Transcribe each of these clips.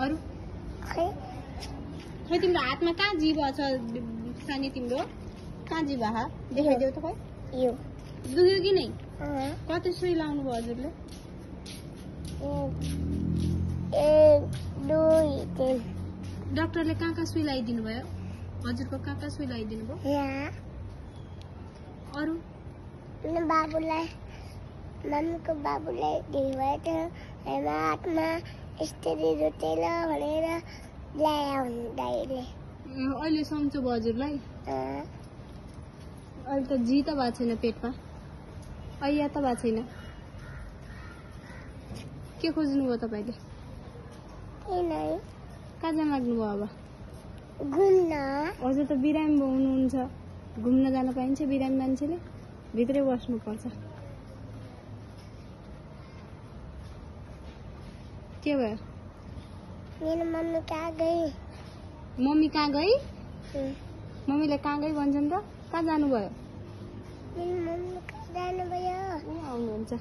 अरु खै तिम्रो हातमा कहाँ जीवा छ सानी तिम्रो कहाँ जीवा हा देखाइदेऊ त खै यो दुख्यो कि नै कति सुई लाउनु भयो हजुरले 1 2 3 डाक्टरले कहाँ सुई लगाइदिनु भयो हजुरको कहाँ सुई लगाइदिनु भयो यहाँ अरु बाबुलाई मम्मीको बाबुलाई दिनुभयो त हातमा यस्तरी रुटेल भनेर ल्यायो दाइले अहिले सम्झो भयो हजुरलाई अहिले त जी त भएको छैन पेटमा ऐया त भएको छैन के खोज्नु भयो तपाईले कहाँ जान लाग्नु भयो अब घुम्न हजुर त बिरामी हुनुहुन्छ घुम्न जान पाइन्छ बिरामी मान्छेले भित्रै बस्नु पर्छ के भयो मेरो मम्मी कहाँ गई मम्मीले कहाँ गई भन्छन् त कहाँ जानुभयो मेरो मम्मी कहाँ जानुभयो आउनुहुन्छ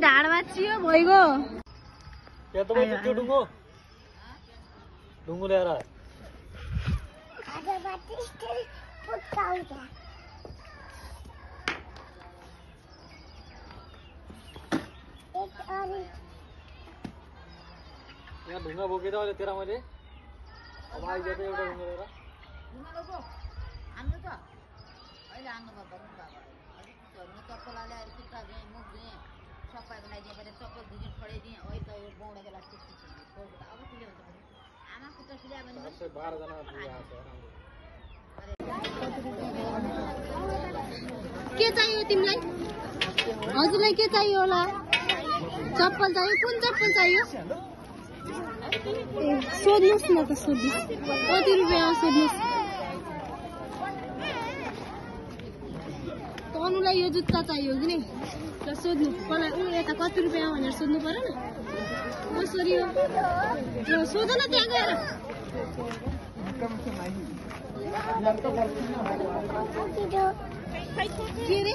ढाड बाचियो भइगयो या त मैले त्यो ढुङ्गो ल्याएर यहाँ ढुङ्गा बोकेर अहिले तेरा मैले अब आइज त एउटा ढुङ्गो ल्याएर हाम्रो त अहिले आङ्गमा गर्नु बाबा अलिक चप्पल ल्याएर खुट्टा दिएँ मुख दिएँ सफाइको लागि दिएँ चप्पल भिडियो छोडाइदिएँ अहिले त यो बौडाको लागि अब के हुन्छ आमा खुट्टा सिलायो भने 12 जना के चाहियो तिमीलाई हजुरलाई के चाहियो होला चप्पल चाहियो कुन चप्पल चाहियो सोध्नुस् न त सोध्नुस् कति रुपैयाँ हो सोध्नुस् तनुलाई यो जुत्ता चाहियो कि नै ल सोध्नु मलाई यता कति रुपैयाँ भनेर सोध्नु पर्यो न कसरी हो सोध न त्यहाँ गएर के रे